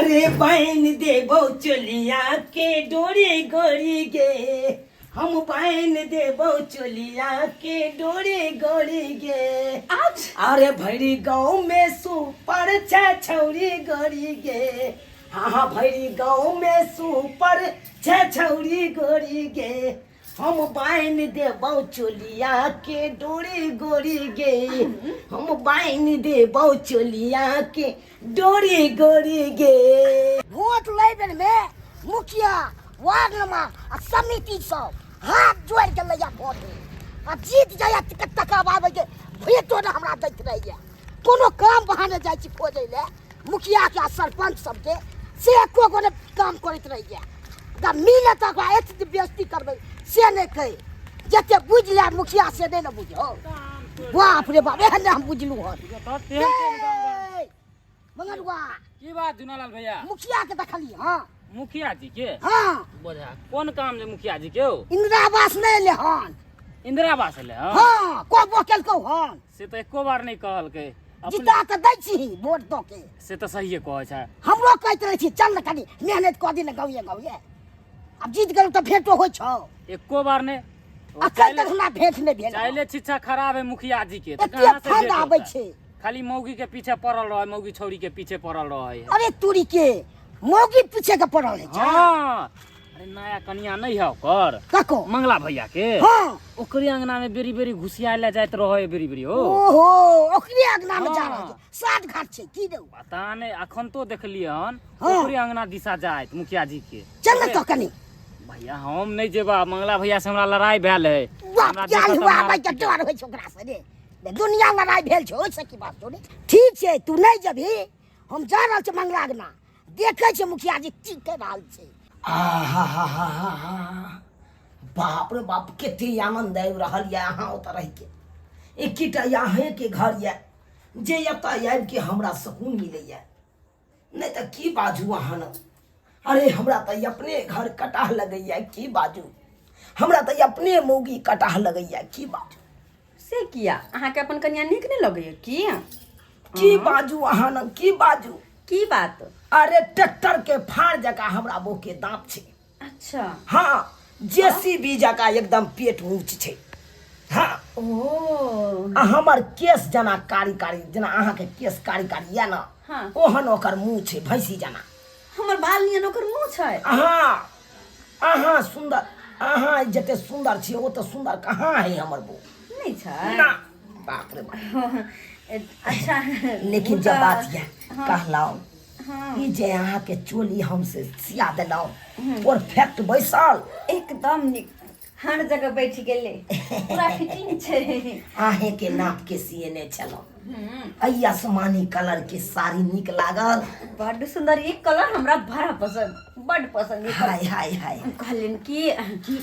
अरे बहन देबो चोलिया के डोरी गोरी गे, हम बहन देबो चोलिया के डोरी गोरी गे। अरे भैरी गाँव में सुपर छौरी गोरी गे, हाँ भैरी गाँव में सुपर छौरी गोरी गे। हम बहन देबो चोलिया के डोरी गोरी गे, हम बहन देबो चोलिया के डोरी गोरी गे। वोट लेबे में मुखिया वार्ड नंबर समिति सब हाथ जोड़ के लैया वोट आ जीत जाया टका बाबे के भेटो ना हमरा दैत रहिए। कोनो काम बहाने जाय छी खोजै ले मुखिया के सरपंच सब के से एको गोने काम करैत रहिए। दा मिले तक एत बेइज्जती करबै से नहीं कहे जते बुझ ले मुखिया से नहीं न बुझो। बाप रे बाप एहन हम बुझलू हन मंगलवा की बात जुनालाल भैया मुखिया के देखली। हां मुखिया जी के? हां बोझा कौन काम ले मुखिया जी के? इंदिरा आवास नहीं ले हन। इंदिरा आवास ले? हां को बोकेल को हन से तो एको बार नहीं कहल के। जिता त दै छी वोट दो के से तो सही है कहै छै। हमरो कहत रही छी चल न कनी मेहनत क दिन गाँव अब जीत गेल तो भेटो होय छौ। एको बार ने अखन तक हमरा भेट नहीं भेल। चाइले शिक्षा खराब है मुखिया जी के। कहां से फंड आबै छै? खाली मौगी के पीछे पड़ल रहे, मौगी छौरी के पीछे पड़ल रहे। अरे तूरी के मौगी पीछे के पड़ल है। हां अरे नया कन्या नहीं है ओकर कको मंगला भैया के? हां ओकरे अंगना में बेरी बेरी घुसिया ले जाइत रहे बेरी बेरी। हो ओहो ओकरे अंगना में जा रहल साथ घाट छै की दऊ पता नहीं अखन तो देखलिए हन ओकरे अंगना दिशा जाइत मुखिया जी के। चल न तो कनी भैया हम नहीं जेबा। मंगला भैया से हमरा लड़ाई भेल है। बाप क्या हुआ भाई के डर होय छोकरा से रे दुनिया में लड़ाई भेल छै ओइ से की बात छोड़ी। ठीक छै तू नहीं जबी हम जा रहल छ मंगला अंगना देखे छै मुखिया जी की कर रहल छै। बाप रे बाप कते आनंद आबि रहल ये अहाँ ओतऽ रहि के। एकीटा यहाँ के घर ये जे एतऽ आबि के हमरा सुकून मिलैया। नहीं तो की बाजू अहाँ न। अरे हमरा तो अपने घर कटाह लगैया की बाजू। हमरा तो अपने मौगी कटाह लगैया की बाजू। से किया अहाँ के अपन कन्या नीक नहीं लगैया की बाजू अहाँ न की बाजू। की बात? अरे ट्रैक्टर के फाड़ जका हमरा बो के दांत छै। अच्छा हाँ जेसीबी जका एकदम पेट ऊंच छै। हाँ ओ हमर केस जना कारी कारी जना अहाँ के केस कारी कारी या ना। हाँ ओहन ओकर मुंह छै भैंसी जना। हमर बाल नियन ओकर मुंह छै। अहाँ सुंदर अहाँ जते सुंदर छी ओ तो सुंदर कहाँ है हमर बो नहीं छै ना। बाप रे बाप। अच्छा लेकिन जब बात ये कहलाओ हाँ ई जे अहाँ के चोली हमसे सिया देलौ परफेक्ट बैसल एकदम निक हर जगह बैठ गेले पूरा फिटिंग छै। आहे के नाप के सिएने छलौ। आई आसमानी कलर के साड़ी निक लागल। बड़ सुंदर ये कलर हमरा बड़ा पसंद बड़ पसंद। हाय हाय हाय कहलिन की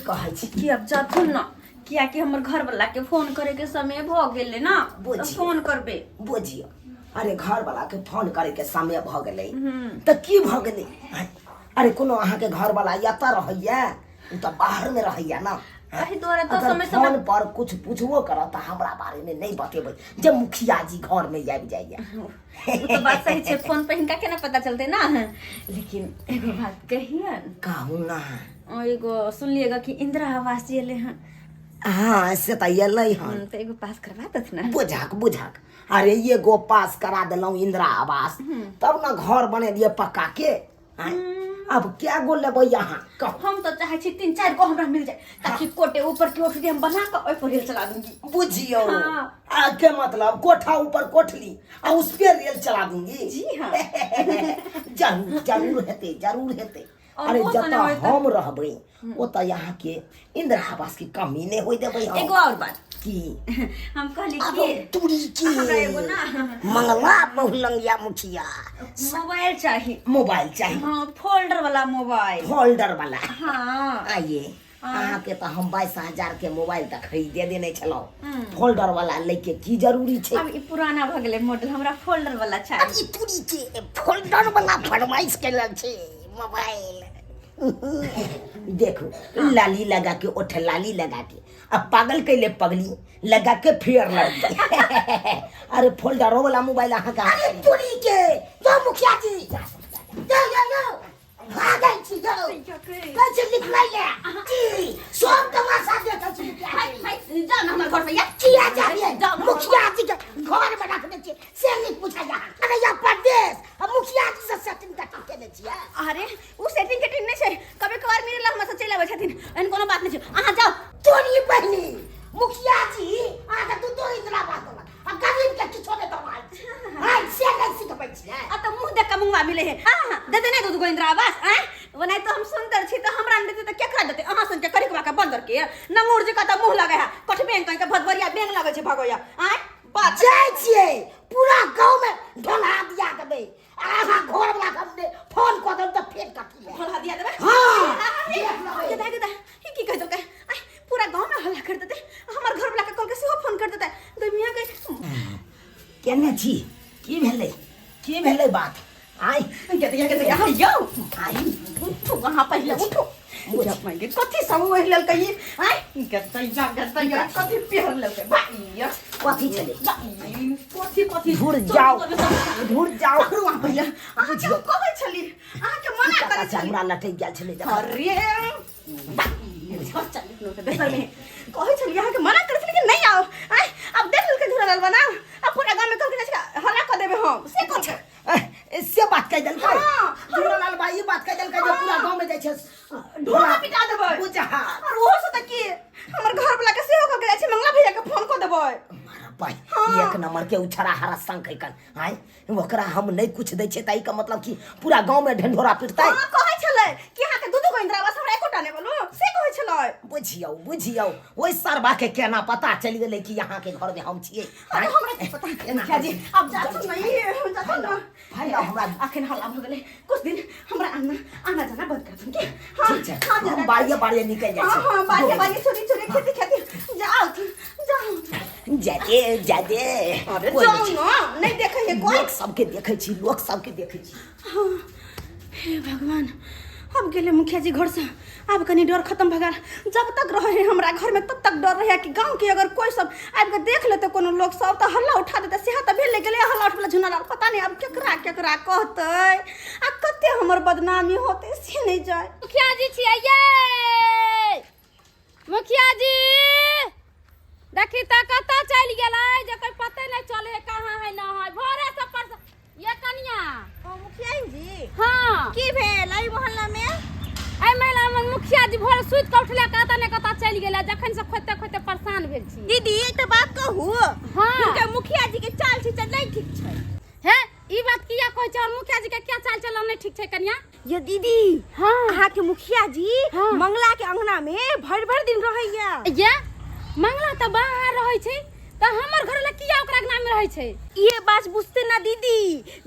कहै छी कि अब जाथुन ना किया कि हमर घर वाला के फोन करे के समय भ गेले ना तो फोन करबे बुझियो। अरे घर वाला के फोन करे के समय भ गेले त की भ गेले। अरे कोनो अहाँ के घर वाला एतऽ रहैया उ त बाहर में रहैया ना। एही द्वारा तो समय फोन पर कुछ पूछबो करत हमरा बारे में नहीं बतेबै जब मुखिया जी घर में आबि जाइया। वो तो बात सही छै फोन पे हिनका केना पता चलते ना। लेकिन एगो बात कहिए कहू ना। एगो सुनलिएगा कि इंदिरा आवास एले हैं। हाँ से तो एलै हन तो एगो पास करवा दत ना। बुझक अरे ये गो पास करा दिलौ इंदिरा आवास तब ना घर बने दिए पक्का के। अब क्या गो लेबै यहाँ कहो। हम तो चाहे छी 3-4 गो हमरा मिल जाए ताकि कोटे ऊपर की कोठरी हम बना के ओइ पर रेल चला दूंगी। बुझियो हाँ। के मतलब कोठा ऊपर कोठली और उस पे रेल चला दूंगी। जी हाँ जरूर हेते। अरे जता हम रहबै ओता यहाँ के इंदिरा आवास की कमी नहीं होई देबै। एगो और बात की हम कहली कि तुरी की हमरा एगो ना मंगला बहुलंगिया मुखिया मोबाइल चाहिए। मोबाइल चाहिए। हाँ फोल्डर वाला मोबाइल। फोल्डर वाला। हाँ आइए अहाँ के तो हम 22,000 के मोबाइल तक खरीदे देने छलौ। फोल्डर वाला लेके की जरूरी छै। अब ई पुराना भ गेलै मॉडल हमरा फोल्डर वाला चाहिए। अभी तुरी के फोल्डर वाला फरमाइश केलन छै मोबाइल। देखो लाली लगा के ओठ लाली लगा के अब पागल कैले पगली लगा के फेर लग अरे फोल्डर वाला मोबाइल अहाँ का। अरे तुरी के जो मुखिया जी कैसे निकलाइए जी सब तमाशा देखै छी मुखिया जी जाओ ना हमारे घर पे या किया जाइए मुखिया जी के घर में रख दे छी से नहीं पूछा जा अरे या प्रदेश अब मुखिया जी से सेटिंग करके दे छी अरे उ सेटिंग के टीम नहीं छे कभी कभार मेरे ला हमरा से चले आवे छथिन एन कोनो बात नहीं छे अहाँ जाओ तोरी बहनी मुखिया जी आगे तू तो इतना बात होला आ गरीब के किछो नहीं कमाल हां से नहीं सिखबै छी अब तो मुंह देख के मुंह मिले है हां दे दे नहीं दो इंदिरा आवास हैं बनाई तो हम सुंदर छी तो हमरा देते तो केकरा देते अहाँ सन के करिकवा के बंदर के नंगूर जी का तो मुंह लगे है कठबेन कहीं के भदबरिया बेंग लगे छे भगोया हैं बात जाय छिए पूरा गांव में ढोला दिया देबे आहा घर वाला हमने फोन कर दम तो फेंक काटी है ढोला दिया देबे हां ये देख ये की कह दो के आई पूरा गांव में हल्ला कर देते हमार घर वाला के कॉल के सेहो फोन कर देते दुनिया के केने छी की भेलै बात आई के यो आई उठो वहां पहले उठो जब मैं के कथि सब ओहि लेल कही आई गतै कथि पेहर लेते भाई कथि चले कथि घुर जाओ वहां पहले आ जो कहै छली आ के मना करे छली हमरा लटक गेल छले अरे कहै छली अहाँ के मना करे छली कि नहीं आओ आई अब देख लेल के धुरा लाल बना अब पूरा गांव में कहके छै हल्ला कर देबे हम से कह छै इससे बात कह दल हां धुरालाल भाई बात कह दल जो पूरा गांव में जाय छै ढोला पिटा देबै बुझा और वो से त की हमर घर वाला के सेहो कह के छै मंगला भैया के फोन कर देबै मारा भाई एक नंबर के उछरा हरा संग कन आई ओकरा हम नहीं कुछ दै छै ताई का मतलब कि पूरा गांव में ढंढोरा पिटतै हां कहै छलै कि अहाँ के दूधो इंदिरा आवास हमरा एकोटा नै बोलू से कहै छलै बुझियौ ओइ सरबा के केना पता चल गेलै कि यहाँ के घर में हम छियै हमरा के पता मुखिया जी अब जात नहीं जात ना भाई हमरा अखन हल्ला भ गेलै कुछ दिन हमरा आना जाना बंद कर दूं के ठीक है हम बाड़िए निकल जाय छै हां बाड़िए छोड़ी खेती जाओ जादे अरे जाओ ना नहीं देखै है कोई लोग सबके देखै छी हे भगवान अब गेले मुखिया जी घर से अब कनी डर खत्म भ गेल जब तक रहे हमरा घर में तब तक डर रहे कि गांव के अगर कोई सब आबि के देख लेते कोनो लोग सब तो हल्ला उठा देते सेहा त भेल गेले हल्ला उठला झुना पता नहीं अब केकरा कहते आ कते हमर बदनामी होते से नहीं जाय मुखिया जी छियै मुखिया जी देखी त कतऽ चलि गेलै जकर पते नहीं चले है कहाँ है ना है भोरे से पर ये कनिया मुखिया जी हां की भेल एहि मोहल्ला में आई महिला में मुखिया जी भोर सुत के उठले कतऽ ने कतऽ चलि गेलै जखन से खोते परेशान भेल छी दीदी एकटा बात कहू हां के मुखिया जी के चाल छी त नहीं ठीक छै है ई बात किया कहै छै और मुखिया जी के क्या चाल चलन नहीं ठीक छै कनिया ये दीदी हां अहाँ के मुखिया जी हाँ। मंगला के अंगना में भर दिन रहैया ये मंगला त बाहर रहै छै त हमर घर ला किया ओकरा के नाम में रहै छै ये बात बुझते ना दीदी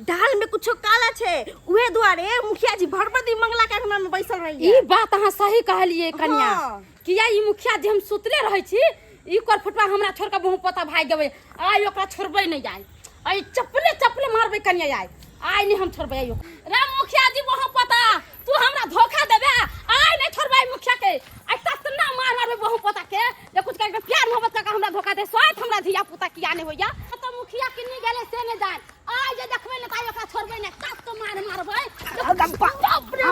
दाल में कुछो काला छै उहे दुआरे मुखिया जी भर दिन मंगला के अंगना में बैसल रहिया ई बात अहाँ सही कहलिए कन्या हाँ। किया ई मुखिया जी हम सुतले रहै छी ई कर फुटवा हमरा छोड़ के बहु पता भाग गेबै आइ ओकरा छोड़बै नहीं जाय आई चपले मारबै कन्या आई नहीं हम छोड़बै आइयो रे मुखिया जी बहु पता तू हमरा धोखा देबे आई नहीं छोड़बै मुखिया के आई ततना मारबै बहु पता के जे कुछ करके प्यार मोहब्बत का हमरा धोखा दे सोत हमरा धिया पुता किया नहीं होया तो मुखिया किन्नी गेले से ने जाय आई जे देखबै न ताई ओकरा छोड़बै ने कत तो मारबै बाप रे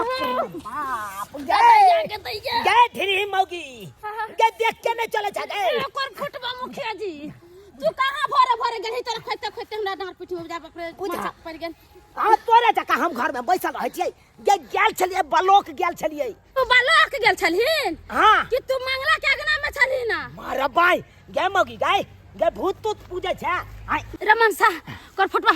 बाप गे ढेरी मौगी गे देख के नहीं चले जागे कोन फुटबा मुखिया जी तू कहां भोरे गेली तोरा खोते हमरा डांट पिट हो जा मचक पड़ गेल आ तोरे जका हम घर में बैसल रहै छियै गेल छलिए बलोक गेल छलिए तू बालक गेल छलहिन हां कि तू मंगला के अगना में छलहिन ना मारा भाई गे मौगी गे भूत तूत पूजे छै आई रमन सा कर फुटबा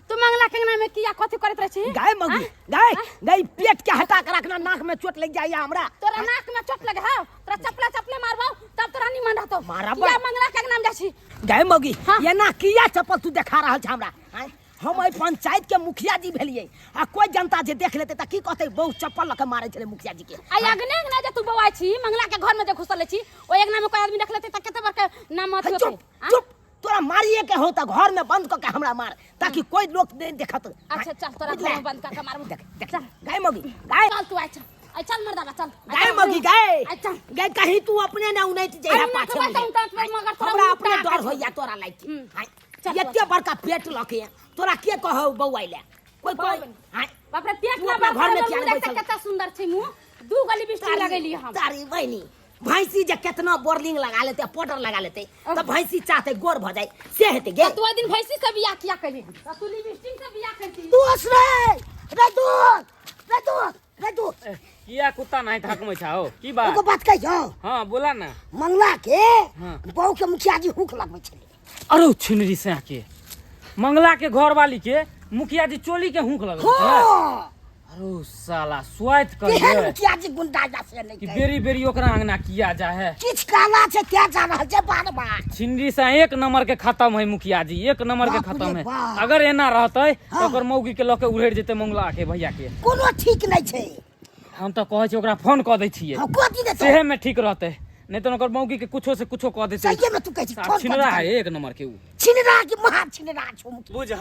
तू मंगला के अगना में किया कथि करत रह छी गाय मौगी गाय पेट के हटा के रखना नाक में चोट लग जाइया हमरा तोरा नाक में चोट लगे हां तोरा चपले मारबो तब तोरा निमन रहतो मारा किया मंगला के अगना में जा छी गाय मौगी हाँ। ये ना किया चप्पल तू देखा रहल छ हमरा आई हम एहि पंचायत के मुखिया जी भेलिए आ कोई जनता जे देख लेते त की कहते बहुत चप्पल लके मारे छले मुखिया जी के आई अगना जे तू बवाई छी मंगला के घर में जे घुसल छी ओइ अगना में कोई आदमी देख लेते त कते बार के नाम अथि होते चुप तोरा मारिए के हो त घर में बंद क के हमरा मार ताकि कोई लोग नहीं देखत अच्छा चल तोरा घर में बंद कर के मारबो देख गाय मौगी गाय चल तू आई चल मर्दाना चल गाय मौगी गाय अच्छा गाय कहीं तू अपने ना उनैत जइहा पाछे हमरा अपने डर होइया तोरा लाइक एते बड़का पेट लके तोरा के कहौ बौआइले कोई बाप रे पेट तू ना अपना घर में घर किया में नहीं देखते बैठल? कितना सुंदर छै मुंह दू गली बिस्टी लगेली हम तारी बहनी भैंसी जे कितना बोर्लिंग लगा लेते पाउडर लगा लेते तो भैंसी चाहते गोर भ जाए से हेते गे तो दिन भैंसी से बियाह किया कली हम तू लिपस्टिक से बियाह करती दोस्त रे दूध किया कुत्ता नहीं थकमै छ हो की बात एगो बात कहि जाओ हां बोला ना मंगला के हाँ। बहू के मुखिया जी हुक लगबै छले अरे छिनरी से के मंगला के घर वाली के मुखिया जी चोली के हुक लगल छै हां अरे साला स्वाइट कर केहन दे मुखिया जी गुंडा जैसे नहीं कि कहे। बेरी बेरी ओकरा अंगना किया जा है किछ काला छै क्या जा रहल छै बार बार छिनरी से एक नंबर के खत्म है मुखिया जी एक नंबर के बाप रे खत्म है बाप। अगर एना रहते हाँ। तो ओकर मौगी के लके उड़ेड़ जेते मंगला के भैया के कोनो ठीक नहीं छै हम तो कहै छी ओकरा फोन क दै छियै हम को दी देते सेहे में ठीक रहते नहीं तो ओकर मौगी के कुछो से कुछो कह देते सही में तू कह छी साफ फोन छिनरा है एक नंबर के उ छिनरा की महा छिनरा छो मुखिया बुझ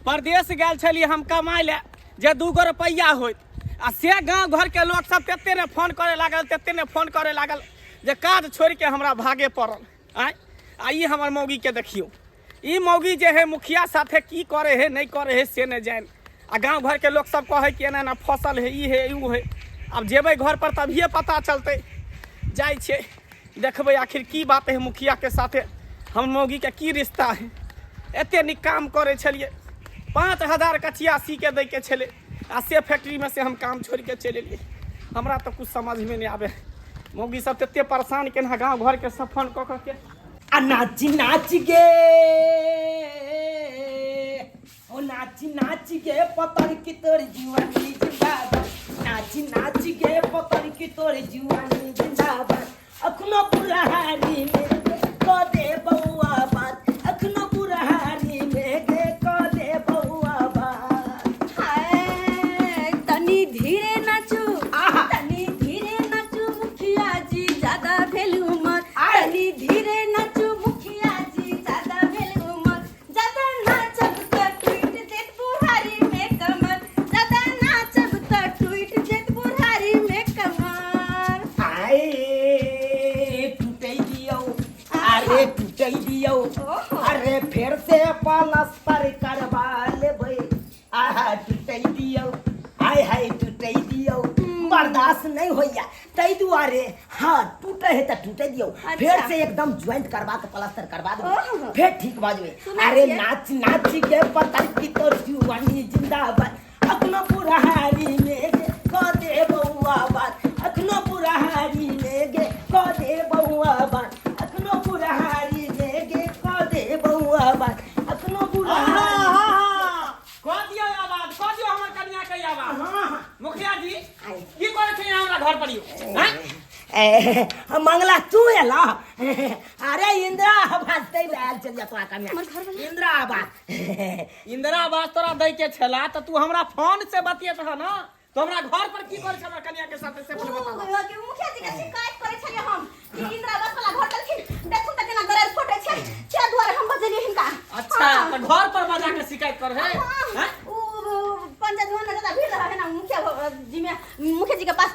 परदेश गेल छलियै हम कमाइ ले जे 2 गो रुपैया होइत आ से गांव घर के लोग सब तेते ने फोन करे लागल जे काज छोड़ के हमरा भागे पड़ल आ ई हमर मौगी के देखियो ई मौगी जे है मुखिया साथे की करे है नहीं करे है से नहीं जान आ गांव घर के लोग सब कहे कि एना फसल है ई है ऊ है अब जेबै घर पर तभिए पता चलते जाइ छे देखबै आखिर की बात है मुखिया के साथे हम मौगी के की रिश्ता है एते नीक काम करे छलिए 5000 कचिया सी के दै के छले आ से फैक्ट्री में से हम काम छोड़ के चले लिए हमरा तो कुछ समझ में नहीं आवे मौगी सब तते परेशान के ना गांव घर के सब फोन क के आ नाच गे ओ नाच गे पतर की तोर जीवानी जिंदाबाद नाच गे पतर की तोर जीवानी जिंदाबाद अखनो बुढ़ारी में को दे बउआ बात अखनो बुढ़ारी में गे को दे बउआ बात हाय तनी धीरे नाचू मुखिया जी ज्यादा भेल उमर तनी धीरे नाचू मुखिया जी ज्यादा भेल उमर ज्यादा नाचब त टूट देत बुढ़ारी में कमर ज्यादा नाचब त टूट देत बुढ़ारी में कमर आए टूटै दियो अरे फिर से पलस्तर करवा लेबै आहा टूटै दियो हाय टूटै दियो बर्दाश्त नहीं होइया तै दुआरे हाँ टूटे है त टूटे दियो फिर से एकदम ज्वाइंट करवा के प्लास्टर करवा दो फिर ठीक बाजबे अरे नाच के पतर की तोर जुवानी जिंदाबाद अखनो बुढ़ारी में गे क दे बउआ बात अखनो बुढ़ारी में गे क दे बउआ बात अखनो बुढ़ारी में गे क दे बउआ बात अखनो बुढ़ारी कह दियो आवाज कह दियो हमर कन्या के आवाज मुखिया जी की करे छै हमरा घर पर मंगला तू एला अरे इंदिरा आवास दे लाल चल जा तोरा कन्या इंदिरा आवास इंदिरा आवास तोरा दै के छला त तू हमरा फोन से बतियत ह ना तो हमरा घर पर की करे छै हमरा कन्या के साथे से बोल बता मुखिया जी के शिकायत करे छलिए हम कि इंदिरा आवास वाला घर देलखिन देखू त केना गरर फोटो छै के द्वारा हम बजेलिए हिनका अच्छा तो घर पर बजा के शिकायत कर है हैं उ पंचायत भवन में ज्यादा भीड़ रहा है ना मुखिया जी के पास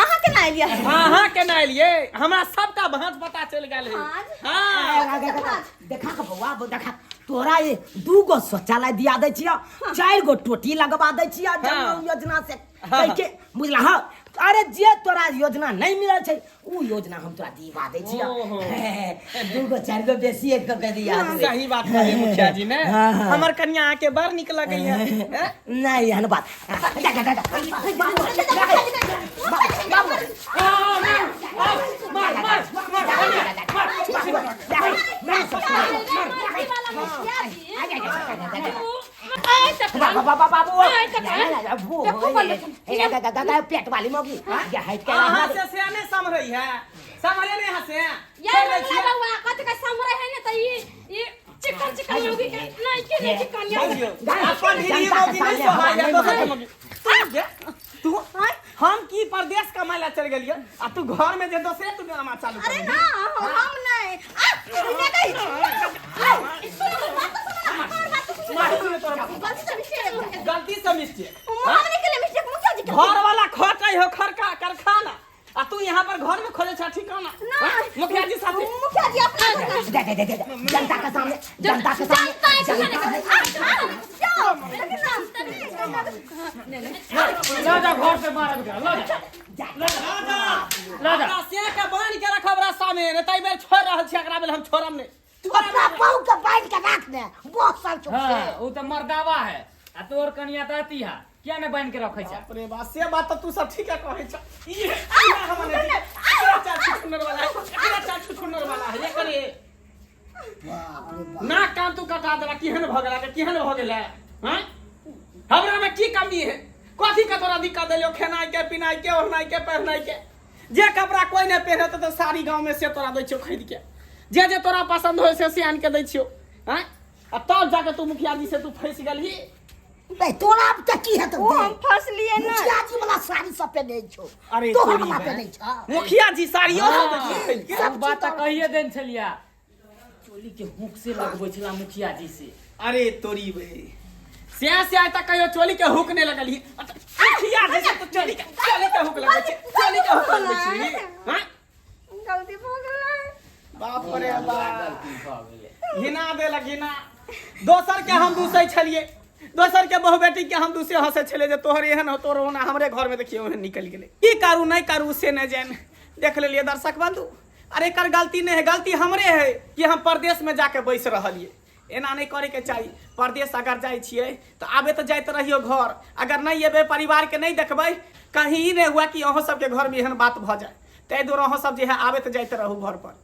अहाँ के ना एलिए हां के ना एलिए हमरा सबका भांज पता चल गेल है हां देखा के बउआ देखा तोरा ये 2 गो शौचालय दिया दै छिया 4 गो टोटी लगवा दै छिया जन योजना से के बुझला हां अरे जे तोरा योजना नहीं मिलल छै उ योजना हम तोरा दिवा दै छिया 2 गो 4 गो बेसी एक के दिया सही बात कहे मुखिया जी ने हमर कन्या आके बड़ निक लगई है नहीं हन बात पेट वाली मौगी हां से सियाने समरई है समरे नहीं हसे यार मंगला बउआ कत के समरे है ने त ई चिकन मौगी के नहीं के नहीं चिकन यार अपन हिली मौगी नहीं सोहाय है दोसर मौगी तू हम की परदेश कमाए ला चल गेलिए आ तू घर में जे दोसरे तू ड्रामा चालू कर अरे ना हम नहीं गलती से मिस्टेक हमने के लिए मिस्टेक मुखिया जी के घर वाला खटै हो खरका कारखाना आ तू यहाँ पर घर में खोले छा ठिकाना मुखिया जी साथे मुखिया जी अपना जनता के सामने जनता है जा घर पे मारब के ला जा अपना से के बांध के रखब रास्ता में नहीं तई बेर छोड़ रहल छी एकरा बेर हम छोड़म नहीं अपना पाँव के बांध के रख दे बहुत साल चुप से हां वो तो मर्दावा है आ तोर कनिया ताती है क्या ने बांध के रखे छ बाप रे बा से बात तो तू सब ठीक है कहै छ ई हमने चाचा छुनर वाला है चाचा छुनर वाला है ये करे ना काम तू कटा देला केहन भ गेला केहन भ गेला हैं हमरा में की कमी है कथी का तोरा दिक्कत देलियो खेनाई के पिनाई के ओढ़नाई के पहनाई के जे कपड़ा कोई नहीं पहनत तो सारी गांव में से तोरा दै छियो खरीद के जे तोरा पसंद होय से आन के दै छियो हैं आ तब जाके तू मुखिया जी से तू फंस गेलही नहीं तोरा अब तक की है तो वो हम फंस लिए ना मुखिया जी वाला साड़ी सब पे नहीं छो अरे तो तोरी हमरा बहन। पे नहीं छा मुखिया जी साड़ियों देखी सब बात कहिए देन छलिया चोली के हुक से लगबै छला मुखिया जी से अरे तोरी बे से आज तक कहियो चोली के हुक नहीं लगल ही मुखिया जी से तो चोली के हुक लगै छै चोली के हुक लगै छै हैं गलती हो गेलै बाप रे बाप गलती भ गेलै घिना दे लगिना दोसर के हम दूसै छलिए दोसर के बहु बेटी के हम दूसरे हंसे छले जे तोहर एहन हो तोर होना हमरे घर में देखियो ओहन निकल गेले की करू नहीं करू से नहीं जान देख लेलिए दर्शक बंधु अरे एकर गलती नहीं है गलती हमरे है कि हम परदेश में जाके बैस रहलिए एना नहीं करे के चाहिए परदेश अगर जाय छिए तो आबे तो जाइत रहियो घर अगर नहीं एबे परिवार के नहीं देखबै कहीं ई नहीं हुआ कि अहों सब के घर में एहन बात भ जाए तै दूर अहों सब जे है आबे तो जाइत रहू घर पर